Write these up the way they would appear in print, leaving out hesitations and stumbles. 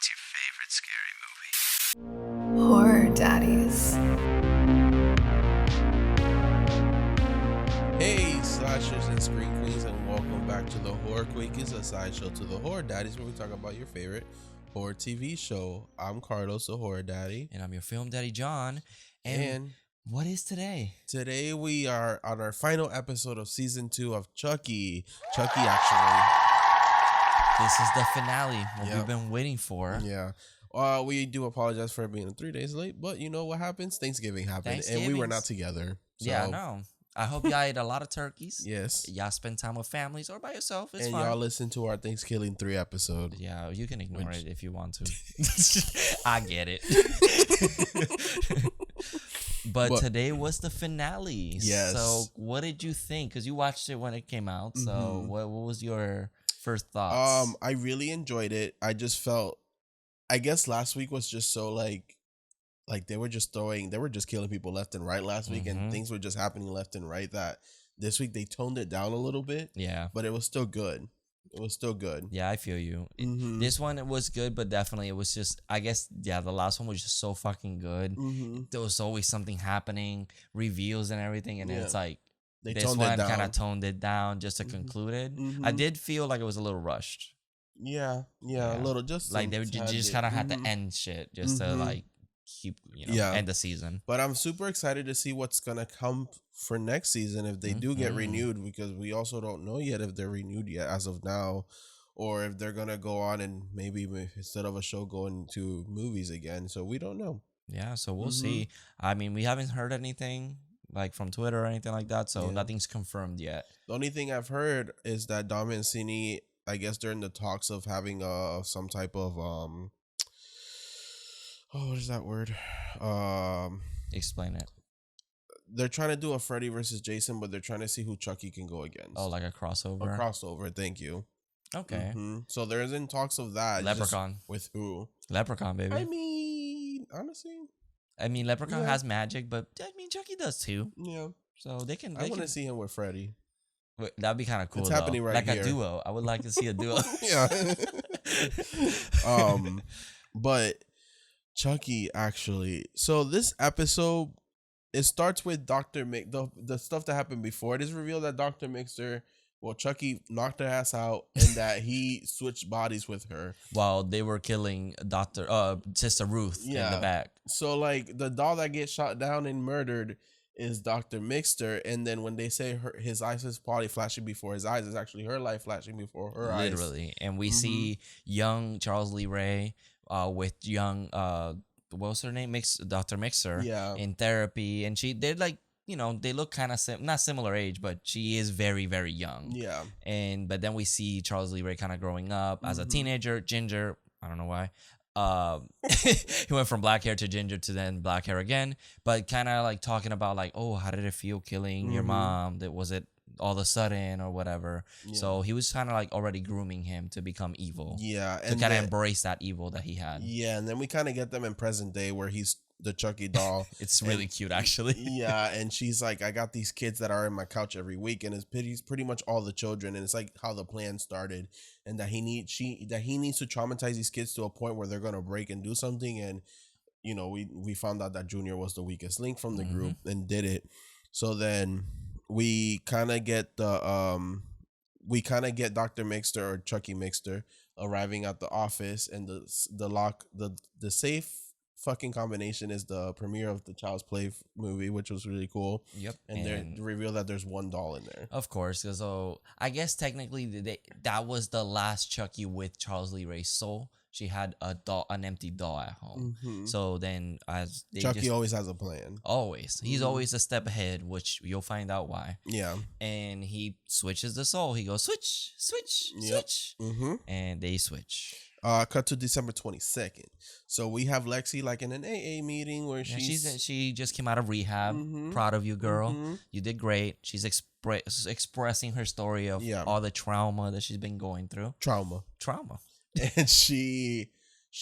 What's your favorite scary movie? Horror Daddies. Hey, slashers and screen queens, and welcome back to the Horror Quickies, a sideshow to the Horror Daddies, where we talk about your favorite horror TV show. I'm Carlos, the Horror Daddy. And I'm your film daddy, John. And What is today? today we are on our final episode of season 2 of Chucky. Chucky, actually. This is the finale, what Yep. we've been waiting for. Yeah. We do apologize for being 3 days late, but you know what happens? Thanksgiving happened, and we were not together. So, Yeah, no. I hope y'all ate a lot of turkeys. Yes. Y'all spend time with families or by yourself. It's And fine. y'all listen to our Thanksgiving 3 episode. Yeah, you can ignore it if you want to. I get it. But today was the finale. Yes. So what did you think? Because you watched it when it came out. So Mhm. what was your first thoughts? I really enjoyed it. I just felt, I guess last week was just so like they were just killing people left and right last week, and Mhm. things were just happening left and right. That this week they toned it down a little bit, Yeah. but it was still good. It was still good. Yeah, I feel you. Mhm. This one it was good, but definitely it was just, I guess, yeah, the last one was just so fucking good. Mhm. There was always something happening, reveals and everything, and then Yeah. it's like They this toned one it down. kind of toned it down just to Mhm. conclude it. Mhm. I did feel like it was a little rushed. Yeah, a Yeah. little, just Like some they tad just bit. kind of had Mhm. to end shit just to Mhm. like keep, Yeah. end the season. But I'm super excited to see what's gonna come for next season if they do get Mhm. renewed, because we also don't know yet if they're renewed yet as of now, or if they're gonna go on and maybe instead of a show go into movies again. So we don't know. Yeah, so we'll Mhm. see. I mean, we haven't heard anything like from Twitter or anything like that, so Yeah. nothing's confirmed yet. The only thing I've heard is that Dom Mancini, I guess during the talks of having some type of what is that word? Explain it. They're trying to do a Freddy versus Jason, but they're trying to see who Chucky can go against. Oh, like a a crossover. crossover. Thank you. Okay. Mhm. So there's in talks of that. just Leprechaun. with who? Leprechaun, baby. I mean, honestly, Leprechaun Yeah. has magic, but I mean, Chucky does too. yeah. So they can. I want to see him with Freddy. That'd be kind of cool. It's though. happening right like here. a duo. I would like to see a duo. Yeah. But Chucky, actually. So this episode, it starts with Dr. the stuff that happened before. It is revealed that Dr. Mixer, well, Chucky knocked her ass out and that he switched bodies with her. While they were killing Sister Ruth in Yeah. the back. So like the doll that gets shot down and murdered is Dr. Mixter, and then when they say his eyes is probably flashing before his eyes, it's actually her life flashing before her eyes. Literally. And we Mhm. see young Charles Lee Ray with young what was her name? Dr. Mixer Yeah. in therapy, and they're like, they look kind of not similar age, but she is very, very young. Yeah. But then we see Charles Lee Ray kind of growing up as a Mhm. teenager, ginger. I don't know why. He went from black hair to ginger to then black hair again, but kind of like talking about like, oh, how did it feel killing your Mhm. mom? That was it all of a sudden or whatever. Yeah. So he was kind of like already grooming him to become evil, Yeah. to And kind of then, embrace that evil that he had. yeah, and then we kind of get them in present day where he's the Chucky doll. It's really cute, actually. Yeah, and she's like, I got these kids that are in my couch every week, and it's pretty much all the children, and it's like how the plan started, and that he needs to traumatize these kids to a point where they're gonna break and do something, and we found out that Junior was the weakest link from the group and did it. So then we kind of get Dr. Mixter or Chucky Mixter arriving at the office, and the safe fucking combination is the premiere of the Child's Play movie, which was really cool. Yep. And they reveal that there's one doll in there. Of course, so I guess technically that was the last Chucky with Charles Lee Ray's soul. She had an empty doll at home. Mhm. So then, as they Chucky always has a plan. he's Mhm. always a step ahead, which you'll find out why. Yeah. And he switches the soul. He goes switch, switch, Yep. switch, Mm-hmm. and they switch. Cut to December 22nd. So we have Lexi like in an AA meeting where Yeah, she's she just came out of rehab. Mhm. Proud of you, girl. Mhm. You did great. She's expressing her story of Yeah. all the trauma that she's been going through. trauma. And she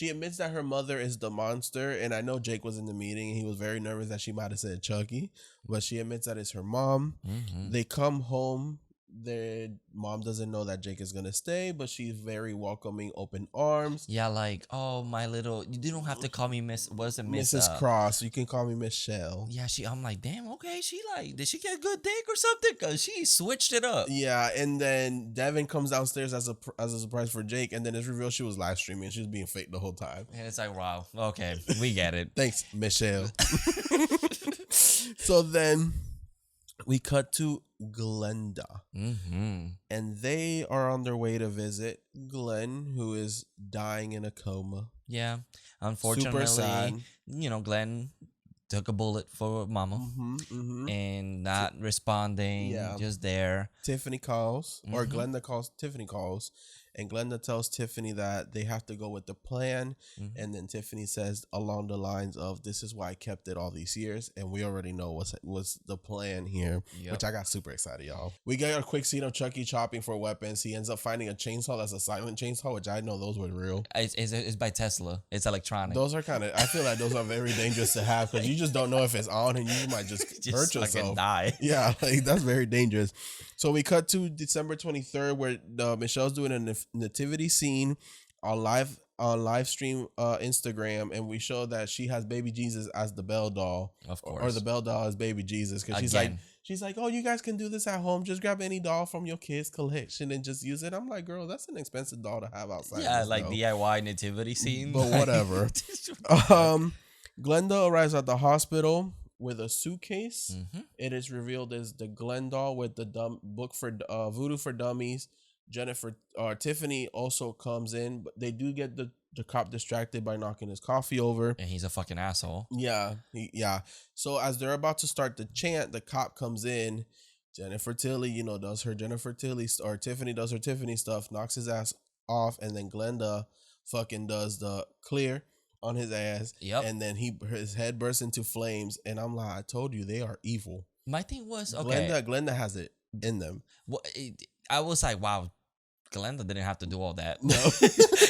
admits that her mother is the monster. And I know Jake was in the meeting and he was very nervous that she might have said Chucky, but she admits that it's her mom. Mhm. They come home their mom doesn't know that Jake is gonna stay, but she's very welcoming, open arms. Yeah, like, oh, my little, you don't have to call me Miss, what is it, Miss? Mrs. Cross, you can call me Miss Shell. Yeah, I'm like, damn, okay, she like, did she get a good dick or something? Because she switched it up. Yeah, and then Devin comes downstairs as a surprise for Jake, and then it's revealed she was live streaming. She was being fake the whole time. And it's like, wow, okay, we get it. Thanks, Michelle. So then we cut to Glenda, Mm-hmm. and they are on their way to visit Glenn, who is dying in a coma. Yeah, unfortunately, sad. Glenn took a bullet for Mama and not responding, Yeah. just there. Tiffany calls, or Mhm. Glenda calls, Tiffany calls, and Glenda tells Tiffany that they have to go with the plan. Mhm. And then Tiffany says along the lines of, "This is why I kept it all these years." And we already know what's the plan here, Yep. which I got super excited, y'all. We get a quick scene of Chucky chopping for weapons. He ends up finding a chainsaw that's a silent chainsaw, which I know those were real. It's by Tesla. It's electronic. Those are kind of, I feel like those are very dangerous to have because you just don't know if it's on and you might just hurt fucking yourself. die. Yeah, like that's very dangerous. So we cut to December 23rd, where Michelle's doing a nativity scene on live stream Instagram, and we show that she has baby Jesus as the Belle doll, Of course. or the Belle doll as baby Jesus, because Again. she's like, oh, you guys can do this at home. Just grab any doll from your kids' collection and just use it. I'm like, girl, that's an expensive doll to have outside. Yeah, this, like though. DIY nativity scene. But whatever. Glenda arrives at the hospital with a suitcase. Mhm. It is revealed as the Glen doll with the book for Voodoo for Dummies. Tiffany also comes in, but they do get the cop distracted by knocking his coffee over. And he's a fucking asshole. Yeah, yeah. So as they're about to start the chant, the cop comes in. Jennifer Tilly, does her Jennifer Tilly, or Tiffany does her Tiffany stuff, knocks his ass off, and then Glenda fucking does the clear on his ass. Yep. And then his head bursts into flames, and I'm like, I told you they are evil. My thing was, okay. Glenda has it in them. I was like, wow, Glenda didn't have to do all that. No.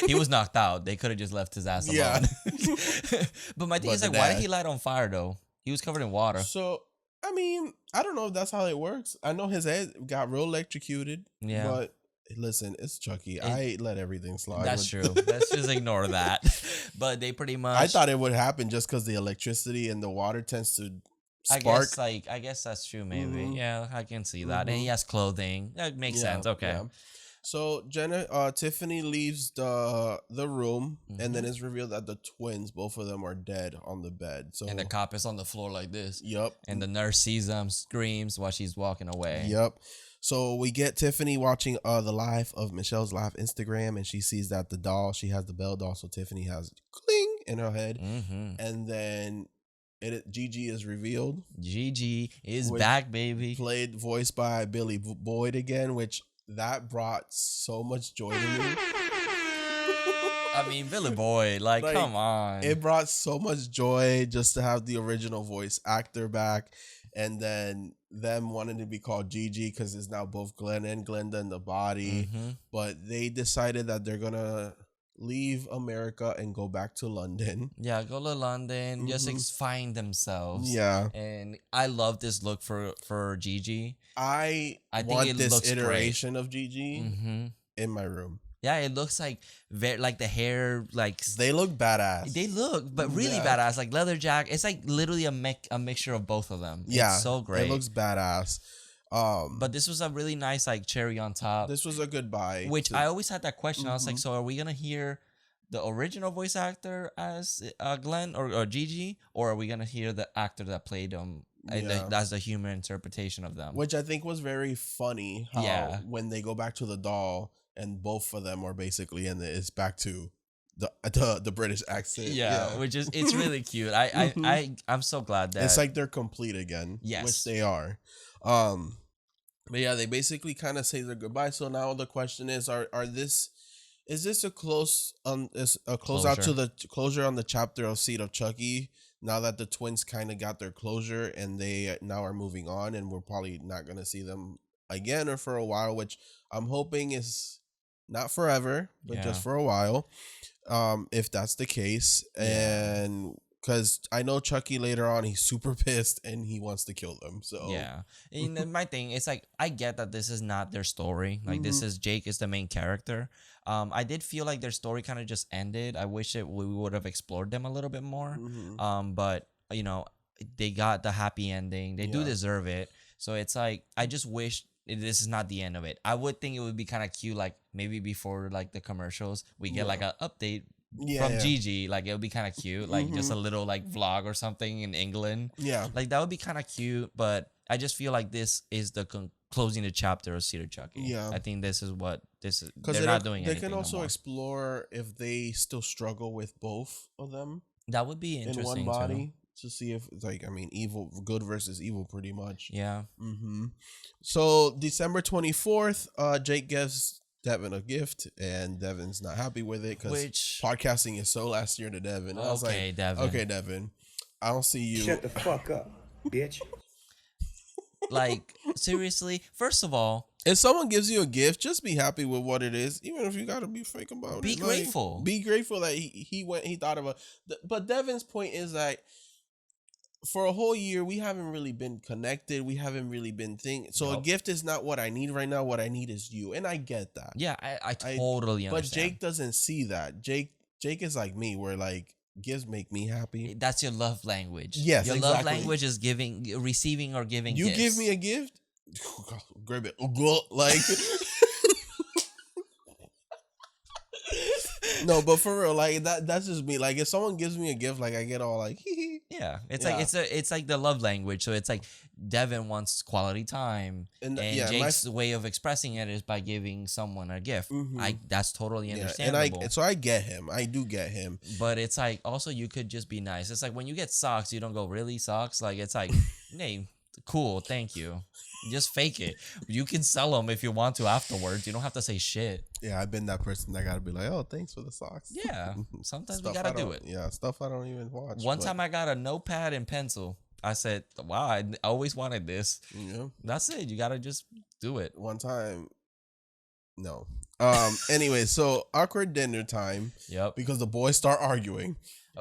He was knocked out. They could have just left his ass alone. Yeah. But my thing But is, like, the why dad- did he light on fire, though? He was covered in water. So I mean, I don't know if that's how it works. I know his head got real electrocuted. Yeah. But listen, it's Chucky. I let everything slide. That's true. Let's just ignore that. But they pretty much. I thought it would happen just because the electricity and the water tends to spark. I guess that's true. Maybe. Mhm. Yeah, I can see that. And he Mhm. has clothing. That makes Yeah, sense. Okay. yeah. So Tiffany leaves the room, and then it's revealed that the twins, both of them, are dead on the bed. So And the cop is on the floor like this. Yep. And the nurse sees them, screams while she's walking away. Yep. So we get Tiffany watching the live of Michelle's live Instagram, and she sees that the doll, she has the Belle doll, so Tiffany has cling in her head, Mm-hmm. and then Gigi is revealed, Gigi is Which- back, baby. voiced by Billy Boyd again, which that brought so much joy to me. I mean, Billy Boyd, like come on. It brought so much joy just to have the original voice actor back, and then them wanting to be called Gigi because it's now both Glenn and Glenda in the body. Mhm. But they decided that they're gonna leave America and go back to London. Yeah, go to London, just Mhm. find themselves. Yeah, And I love this look for Gigi. I think want it this looks great. iteration of Gigi Mm-hmm. in my room. Yeah, it looks like very like the hair like They look badass. they look, but really Yeah. badass. Like leather jacket. It's like literally a mixture of both of them. Yeah, it's so great. It looks badass. But this was a really nice like cherry on top. This was a good buy. Which I always had that question. I was like, Mhm. so are we gonna hear the original voice actor as Glenn or Gigi, or are we gonna hear the actor that played him? And Yeah. that's the human interpretation of them. Which I think was very funny. How Yeah. when they go back to the doll and both of them are basically it's back to the British accent. yeah, which is it's really cute. I'm so glad that It's like they're complete again. Yes. Which they are. But yeah, they basically kind of say their goodbye. So now the question is is this a close out to the closure on the chapter of Seed of Chucky? Now that the twins kind of got their closure and they now are moving on, and we're probably not going to see them again or for a while, which I'm hoping is not forever, but Yeah. just for a while. If that's the case. Yeah. And because I know Chucky later on he's super pissed and he wants to kill them. So Yeah. And then my thing, it's like I get that this is not their story. Like this is Jake is the main character. I did feel like their story kind of just ended. I wish we would have explored them a little bit more. But you know, they got the happy ending. They do Yeah. deserve it. So it's like I just wish this is not the end of it. I would think it would be kind of cute, like maybe before like the commercials, we get like an update from Gigi. Like it would be kind of cute, like just a little like vlog or something in England. Yeah. Like that would be kind of cute. But I just feel like this is the closing the chapter of Cedar Chucky. Yeah. I think this is what this is. Because They're not doing They anything can also no more. explore if they still struggle with both of them That would be in interesting one body too. to see if like evil, good versus evil, pretty much. Yeah. So December 24th, Jake gives Devin a gift, and Devin's not happy with it because Which podcasting is so last year to Devin. I was Okay, like, Devin. okay, Devin, I don't see you. Shut the fuck up, bitch. like seriously, first of all, If someone gives you a gift, just be happy with what it is, even if you gotta be fake about Be it. grateful. Be grateful that he thought of a. But Devin's point is that for a whole year we haven't really been connected. We haven't really been thinking. So a Nope. gift is not what I need right now. What I need is you, and I get that. yeah, I totally But understand. Jake doesn't see that. Jake is like me, where like gifts make me happy. That's your love language. Yes, your love exactly. language is receiving or giving. You gifts. give me a gift, grab it, like. No, but for real, like that's just me. Like if someone gives me a gift, like I get all like Yeah, it's Yeah. like it's like the love language. So it's like Devin wants quality time, And, and yeah, Jake's way of expressing it is by giving someone a gift. Mhm. That's totally yeah, and understandable. I get him. I do get him. But it's like also you could just be nice. It's like when you get socks, you don't go really socks. Like it's like, hey, cool, thank you. Just fake it. You can sell them if you want to afterwards. You don't have to say shit. Yeah, I've been that person that gotta be like, oh, thanks for the socks. Yeah, sometimes we Stuff gotta I do don't- it. Yeah, stuff I don't even watch. One but, time I got a notepad and pencil. I said, wow, I always wanted this. you know, That's it. You gotta just do it. one time, no. Anyway, so awkward dinner time Yep. because the boys start arguing.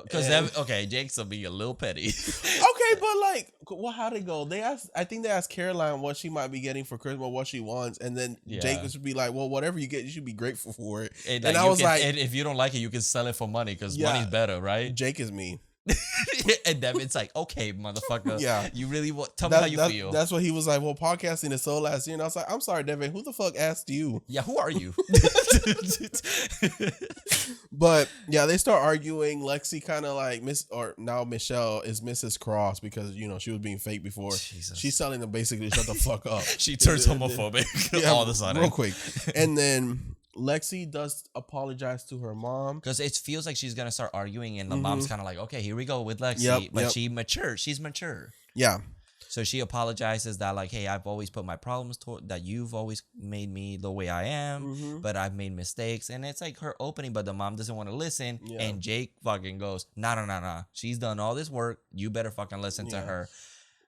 Because And- okay, Jake's will be a little petty. Okay, but like, well, how'd it go? I think they asked Caroline what she might be getting for Christmas, what she wants, and then Yeah. Jake would be like, "Well, whatever you get, you should be grateful for it." And, And like, I you was can- like- and if you don't like it, you can sell it for money because Yeah. money's better, right? Jake is me. And then it's like, okay, motherfucker. Yeah. You really want? Tell me how you feel. That's what he was like. Well, podcasting is so last year, and I was like, "I'm sorry, Devin. Who the fuck asked you?" Yeah, who are you? But yeah, they start arguing. Lexi kind of like now Michelle is Mrs. Cross because she was being fake before. Jesus. She's telling them basically shut the fuck up. She turns homophobic all of a sudden. real quick. And then Lexi does apologize to her mom. Because it feels like she's gonna start arguing, and the mom's kind of like, "Okay, here we go with Lexi," Yep, but yep. she mature. She's mature, Yeah, so she apologizes that like, "Hey, I've always put my problems that you've always made me the way I am, but I've made mistakes." And it's like her opening, but the mom doesn't want to listen, Yeah. and Jake fucking goes, "Nah. She's done all this work. You better fucking listen to Yeah. her."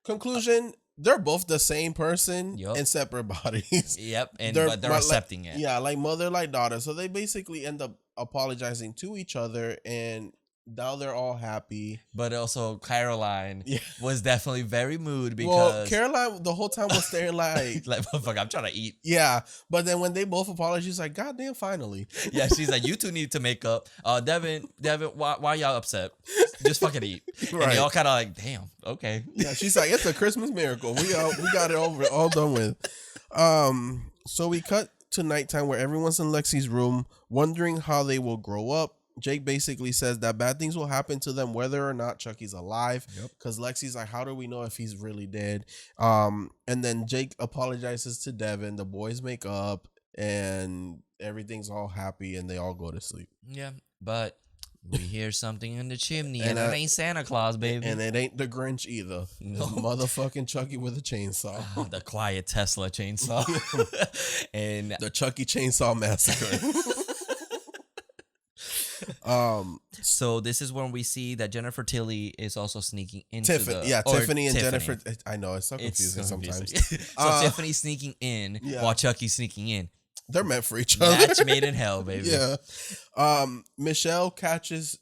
conclusion: they're both the same person Yup. in separate bodies. Yep, and They're- but they're like- accepting it. Yeah, like mother, like daughter. So they basically end up apologizing to each other, and now they're all happy. But also Caroline Yeah. was definitely very moved Well, because Caroline the whole time was staring like, like, motherfucker, I'm trying to eat. yeah. But then when they both apologize, she's like, God damn, finally. Yeah, she's like, you two need to make up. Devin, why y'all upset? Just fucking eat. And Right. they all kind of like, damn, okay. Yeah, she's like, it's a Christmas miracle. We got it all done with. So we cut to nighttime where everyone's in Lexi's room, wondering how they will grow up. Jake basically says that bad things will happen to them whether or not Chucky's alive. Yep. Because Lexi's like, how do we know if he's really dead? And then Jake apologizes to Devin. The boys make up, and everything's all happy, and they all go to sleep. Yeah, but we hear something in the chimney, And, and it ain't Santa Claus, baby. And it ain't the Grinch either. No. It's motherfucking Chucky with a chainsaw. The quiet Tesla chainsaw. And The Chucky Chainsaw Massacre. so this is when we see that Jennifer Tilly is also sneaking into Tiffany and Jennifer. I know it's so It's confusing so sometimes. confusing. So Uh, Tiffany's sneaking in yeah. while Chucky's sneaking in. They're meant for each other. Match made in hell, baby. Yeah. Michelle catches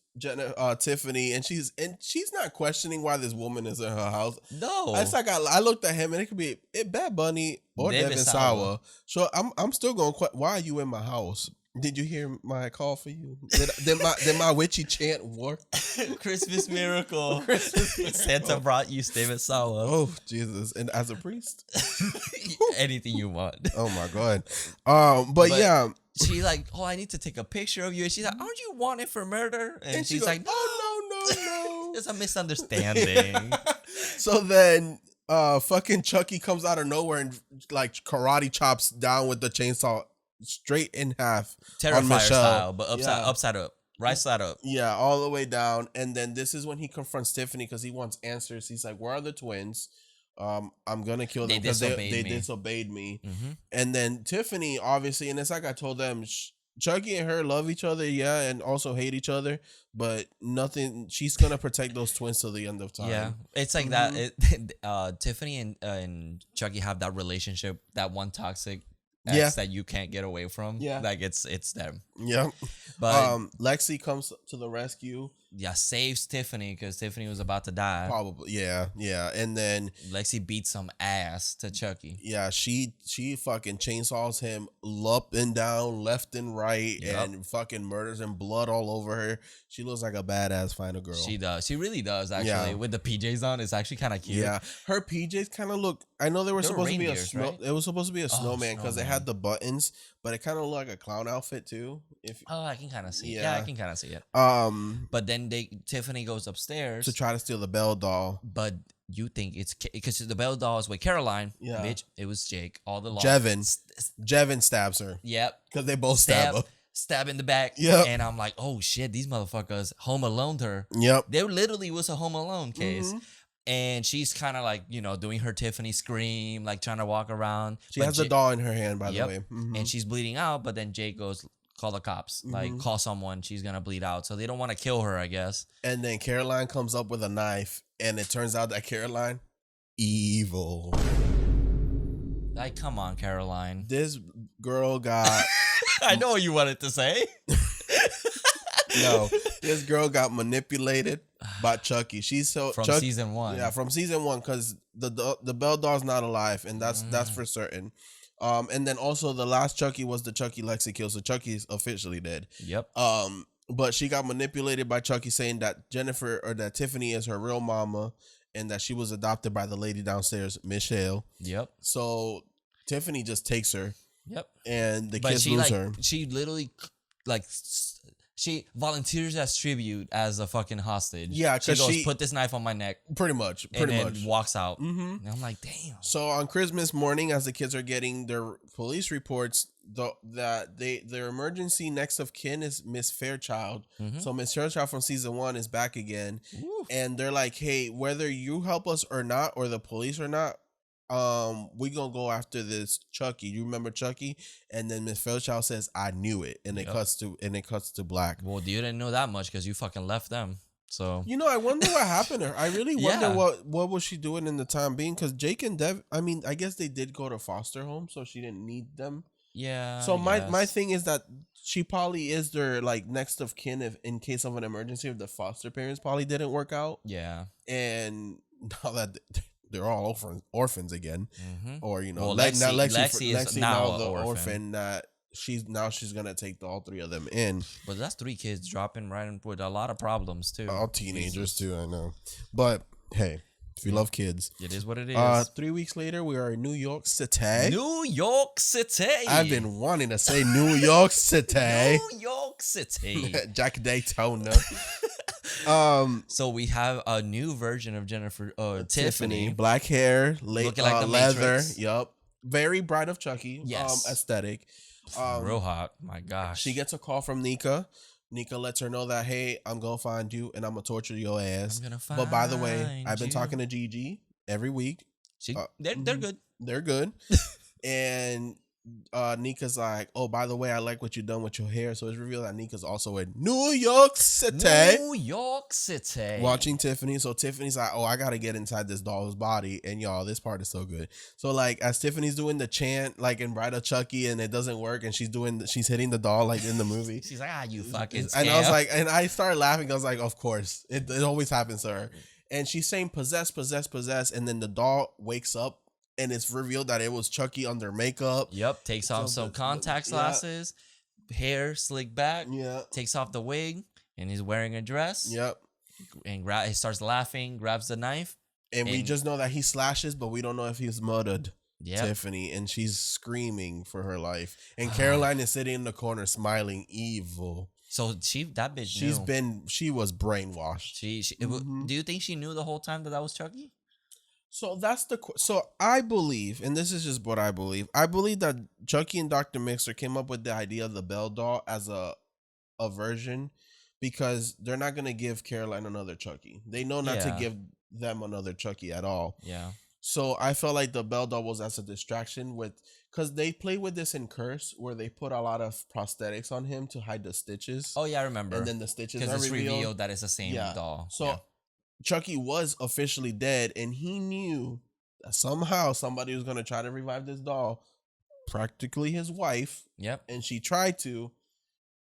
Tiffany, and she's not questioning why this woman is in her house. No. It's like I looked at him, and it could be Bad Bunny or Devin Devin Sawa. So I'm still going. Why are you in my house? Did you hear my call for you? Did my witchy chant work? Christmas miracle. Santa brought you David Sawa. Oh Jesus! And as a priest, Anything you want. oh my God. But yeah, She like, oh, I need to take a picture of you. And she's like, aren't you wanted for murder? And she she's goes, like, no, oh no. it's a misunderstanding. So then fucking Chucky comes out of nowhere and like karate chops down with the chainsaw straight in half on Terrifier Michelle. style, but Yeah. upside up. Right side up. Yeah, all the way down. And then this is when he confronts Tiffany because he wants answers. He's like, where are the twins? I'm gonna kill them because they disobeyed me. Mm-hmm. And then Tiffany, obviously, and it's like I told them, Chucky and her love each other, yeah, and also hate each other, but nothing. She's gonna protect those twins till the end of time. Yeah, it's like that. Tiffany and Chucky have that relationship, that one toxic ex that you can't get away from. Yeah, like it's them. Yeah, but Lexi comes to the rescue. Yeah, saves Tiffany because Tiffany was about to die. Probably, yeah, and then Lexi beats some ass to Chucky. Yeah, she fucking chainsaws him up and down, left and right, and fucking murders him, blood all over her. She looks like a badass final girl. She does. She really does, actually. Yeah. With the PJs on, it's actually kind of cute. Yeah, her PJs kind of look. I know they were supposed to be a reindeers, right? It was supposed to be a snowman because it snowman. had the buttons, but it kind of looked like a clown outfit too. I can kind of see. Yeah. Yeah, I can kind of see it. But then Tiffany goes upstairs to try to steal the Belle doll. But you think it's because the Belle doll is with Caroline. Yeah, bitch, it was Jake all along. Jevin stabs her. Yep, because they both stab her. Stab in the back. Yep. And I'm like, oh shit, these motherfuckers home aloned her. Yep. There literally was a home alone case. Mm-hmm. And she's kind of like, doing her Tiffany scream, like trying to walk around. She has the doll in her hand, by the way. Mm-hmm. And she's bleeding out, but then Jake goes, call the cops. Mm-hmm. Like, call someone. She's going to bleed out. So they don't want to kill her, I guess. And then Caroline comes up with a knife, and it turns out that Caroline, evil. Like, come on, Caroline. This girl got... I know what you wanted to say. No, this girl got manipulated by Chucky. She's from season 1. Yeah, from season 1, because the Belle doll's not alive, and that's for certain. And then also the last Chucky was the Chucky Lexi kill, so Chucky's officially dead. Yep. But she got manipulated by Chucky, saying that that Tiffany is her real mama, and that she was adopted by the lady downstairs, Michelle. Yep. So Tiffany just takes her. Yep. And the kids lose her. She literally she volunteers as tribute as a fucking hostage. Yeah, she because goes, put this knife on my neck. Pretty much. And walks out. Mm-hmm. And I'm like, damn. So on Christmas morning, as the kids are getting their police reports, their emergency next of kin is Miss Fairchild. Mm-hmm. So Miss Fairchild from season 1 is back again. Ooh. And they're like, hey, whether you help us or not, or the police or not, we gonna go after this Chucky. You remember Chucky? And then Miss Fairchild says, I knew it. And it cuts to black. Well, you didn't know that much because you fucking left them. So I wonder what happened to her. I really wonder Yeah. what was she doing in the time being, because Jake and Dev, I mean, I guess they did go to foster home, so she didn't need them. yeah. So I my guess. thing is that she probably is their like next of kin if in case of an emergency, if the foster parents probably didn't work out. Yeah. And now that they're all orphans again, Mm-hmm. or Well, Lexi is now the an orphan that she's gonna take all 3 of them in. But that's 3 kids dropping right in with a lot of problems too. All teenagers too, I know. But hey, if you love kids, It is what it is. 3 weeks later, we are in New York City. New York City. I've been wanting to say New York City. New York City. Jack Daytona. So we have a new version of Jennifer Tiffany. Black hair, Looking like the leather. Matrix. Yup. Very Bride of Chucky. Yes. Aesthetic. Real hot. My gosh. She gets a call from Nika. Nika lets her know that, hey, I'm gonna find you and I'm gonna torture your ass. I'm gonna But by the way, find I've been you. talking to Gigi every week. They're good. They're good. And Nika's like, oh, by the way, I like what you done with your hair. So it's revealed that Nika's also in New York City. New York City. Watching Tiffany. So Tiffany's like, oh, I gotta get inside this doll's body. And y'all, this part is so good. So like as Tiffany's doing the chant like in Bride of Chucky and it doesn't work and she's hitting the doll like in the movie. She's like, you fucking And I was scam. like, and I started laughing. I was like, of course. It always happens to her. And she's saying possess, possess, possess. And then the doll wakes up and it's revealed that it was Chucky under makeup. Yep, takes off So some contact glasses, hair slicked back, Yeah. takes off the wig, and he's wearing a dress. Yep. And he starts laughing, grabs the knife. And we And- just know that he slashes, but we don't know if he's murdered Yep. Tiffany. And she's screaming for her life. And Caroline is sitting in the corner smiling evil. So that bitch knew. She was brainwashed. Do you think she knew the whole time that was Chucky? So so I believe, and this is just what I believe that Chucky and Dr. Mixer came up with the idea of the Bell doll as a version because they're not going to give Caroline another Chucky. They know not to Yeah. give them another Chucky at all. Yeah. So I felt like the Bell doll was as a distraction because they play with this in Curse where they put a lot of prosthetics on him to hide the stitches. Oh yeah, I remember. And then the stitches because are it's revealed. revealed that it's the same doll. So Yeah. Chucky was officially dead, and he knew that somehow somebody was going to try to revive this doll, practically his wife, Yep. and she tried to,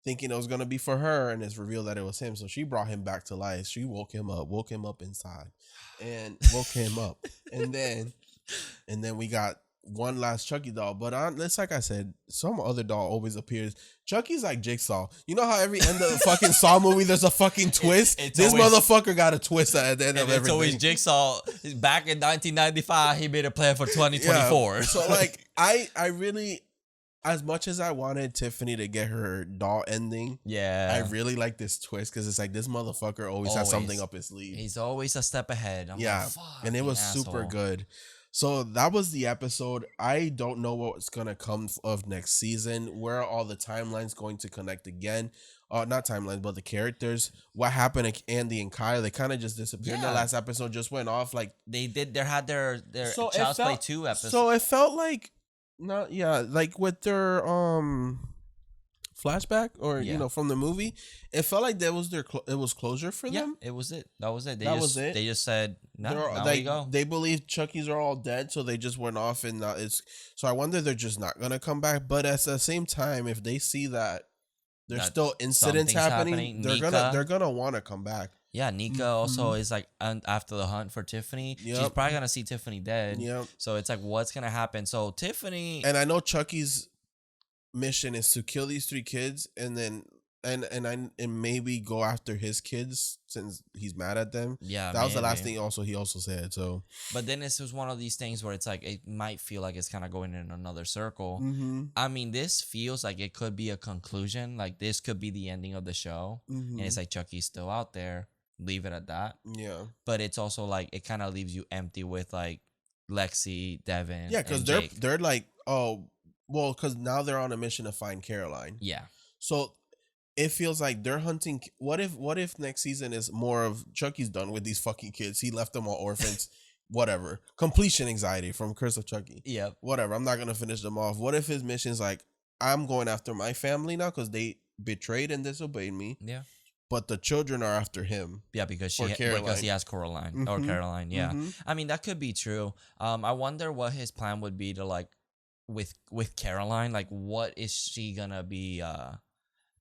thinking it was going to be for her, and it's revealed that it was him. So she brought him back to life. She woke him up inside, and woke him up, and then we got one last Chucky doll. But it's like I said, some other doll always appears. Chucky's like Jigsaw. You know how every end of the fucking Saw movie there's a fucking twist? It's This always- motherfucker got a twist at the end of And it's everything. always Jigsaw. Back in 1995, he made a plan for 2024. Yeah. So like I really, as much as I wanted Tiffany to get her doll ending, yeah. I really like this twist because it's like this motherfucker always has something up his sleeve. He's always a step ahead. I'm Yeah, like, fuck, and it was super good. So that was the episode. I don't know what's gonna come of next season. Where are all the timelines going to connect again? Not timelines, but the characters. What happened to Andy and Kyle? They kind of just disappeared. Yeah. The last episode just went off. Like They had their So it Child's Play felt- 2 episode. so it felt like like with their flashback or Yeah. from the movie, it felt like that was it was closure for yeah, them. it was it. That was it. That was it? They just said, no, They're- now like, we go. They believe Chucky's are all dead, so they just went off, and now so I wonder they're just not gonna come back. But at the same time, if they see that there's That still incidents something's happening, happening, they're gonna want to come back. Yeah, Nika also is like after the hunt for Tiffany. She's Yep. probably gonna see Tiffany dead. Yeah, So it's like, what's gonna happen? So Tiffany, and I know Chucky's mission is to kill these 3 kids, and then and maybe go after his kids since he's mad at them. yeah, That was the last maybe. thing. He also said so. But then this was one of these things where it's like it might feel like it's kind of going in another circle. Mm-hmm. I mean, this feels like it could be a conclusion. Like this could be the ending of the show, Mm-hmm. and it's like Chucky's still out there. Leave it at that. Yeah, But it's also like it kind of leaves you empty with like Lexi, Devin. yeah, because and they're Jake. like, oh, well, because now they're on a mission to find Caroline. Yeah. So it feels like they're hunting. What if next season is more of Chucky's done with these fucking kids? He left them all orphans. Whatever. Completion anxiety from Curse of Chucky. Yep. Whatever. I'm not gonna finish them off. What if his mission's like, I'm going after my family now because they betrayed and disobeyed me, Yeah. but the children are after him. Yeah, because Or Caroline. because he has Coraline or Mhm. Caroline. Yeah. Mhm. I mean, that could be true. I wonder what his plan would be to like with Caroline. Like, what is she gonna be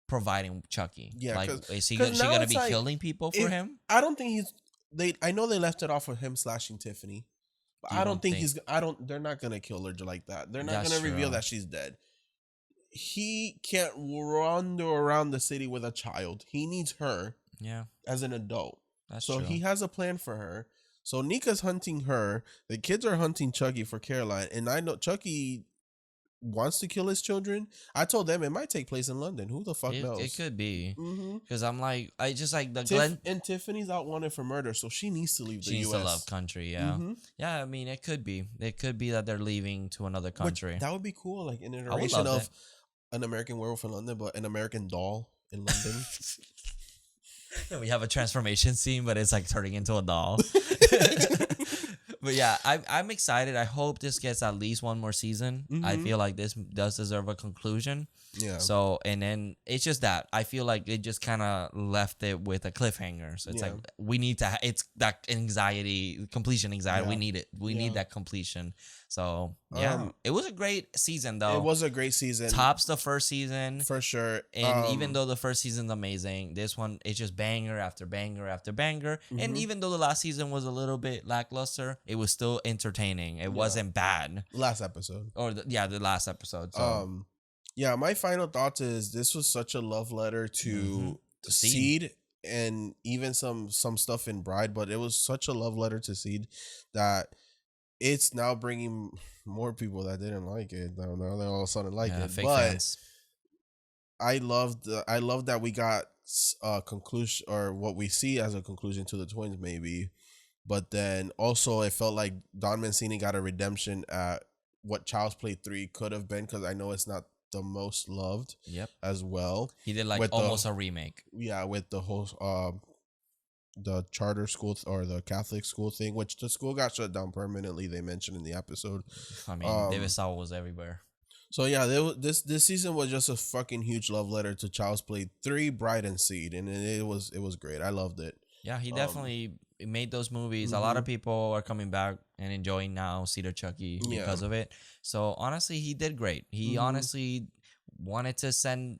providing Chucky? Yeah, like, 'cause- is she 'cause gonna now be it's like, killing people for if- him? I don't think I know they left it off with him slashing Tiffany. But You I don't don't think they're not gonna kill her like that. They're not That's gonna reveal true. that she's dead. He can't wander around the city with a child. He needs her Yeah, as an adult. that's So true. he has a plan for her. So Nika's hunting her. The kids are hunting Chucky for Caroline. And I know Chucky wants to kill his children. I told them it might take place in London. Who the fuck knows? It could be Mm-hmm. because I'm like I just like the Glenn. And Tiffany's out wanted for murder, so she needs to leave the She needs U.S. to love country. Yeah, Mhm. yeah. I mean, it could be. It could be that they're leaving to another Which- country. that would be cool, like an would iteration love of an American Werewolf in London, but an American Doll in London. We have a transformation scene, but it's like turning into a doll. But yeah, I'm excited. I hope this gets at least one more season. I Mhm. feel like this does deserve a conclusion. Yeah. So, and then it's just that I feel like it just kind of left it with a cliffhanger. So it's Yeah. like we need to. It's that anxiety, completion anxiety. We Yeah. need it. We Yeah. need that completion. So yeah, Um, it was a great season though. It was a great season. Tops the first season. for sure. And even though the first season's amazing, this one it's just banger after banger after banger. And Mhm. even though the last season was a little bit lackluster, it was still entertaining. It wasn't bad. last episode. Or the last episode. So Yeah, my final thoughts is this was such a love letter to Mhm. To Seed. Seed and even some stuff in Bride, but it was such a love letter to Seed that it's now bringing more people that didn't like it. Now they all of a sudden like it. fake But fans. I love that we got a conclusion, or what we see as a conclusion to the twins maybe. But then also it felt like Don Mancini got a redemption at what Child's Play 3 could have been, because I know it's not the most loved Yep. as well. He did like with the- almost a remake. Yeah, with the whole the charter school or the Catholic school thing, which the school got shut down permanently, they mentioned in the episode. I mean, David Saul was everywhere. So yeah, this season was just a fucking huge love letter to Child's Play 3, Bride and Seed, and it was great. I loved it. Yeah, he definitely made those movies. A lot of people are coming back and enjoying now Cedar Chucky because of it. So honestly, he did great. He honestly wanted to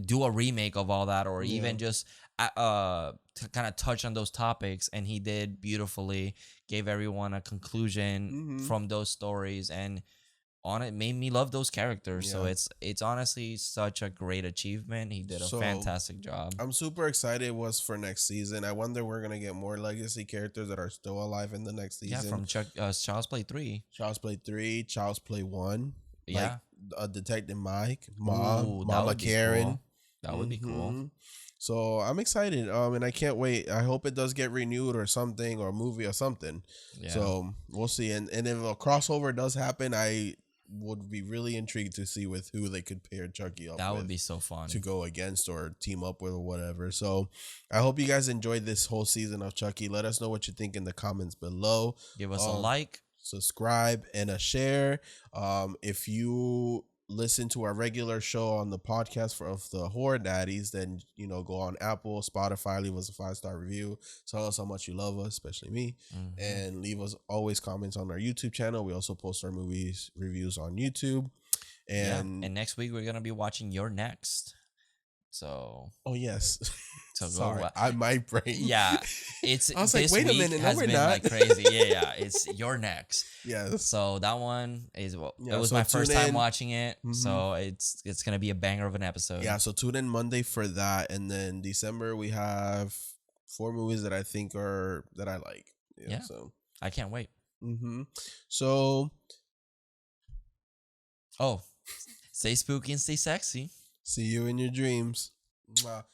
do a remake of all that, or even just to kind of touch on those topics, and he did beautifully. Gave everyone a conclusion from those stories, and it made me love those characters. So Yeah. it's honestly such a great achievement. He did a fantastic job. I'm super excited for next season. I wonder we're gonna get more legacy characters that are still alive in the next season. Yeah, from Child's Play 3. Child's Play 3, Child's Play 1. Yeah. Like Detective Mike, Ooh, Mom, that Mama would be Karen. cool. That would be cool. Mhm. So I'm excited. And I can't wait. I hope it does get renewed or something, or a movie or something. Yeah. So we'll see. And if a crossover does happen, I would be really intrigued to see with who they could pair Chucky up That with would be so fun. to go against or team up with or whatever. So I hope you guys enjoyed this whole season of Chucky. Let us know what you think in the comments below. Give us a like. Subscribe and a share. If you listen to our regular show on the podcast of the Horror Daddies, then go on Apple, Spotify, leave us a 5-star review, tell us how much you love us, especially me, and leave us always comments on our YouTube channel. We also post our movies reviews on YouTube. And next week we're gonna be watching You're Next. So oh yes. So go Sorry, wa- my brain. yeah, it's I was like, this wait a week minute, no, has we're been not. like crazy. Yeah, it's You're Next. Yes. So that one is Yeah, it was so my tune first time in. watching it. So it's gonna be a banger of an episode. Yeah, so tune in Monday for that, and then December we have 4 movies that I think that I like. Yeah. So I can't wait. So Stay spooky and stay sexy. see you in your dreams. Mwah.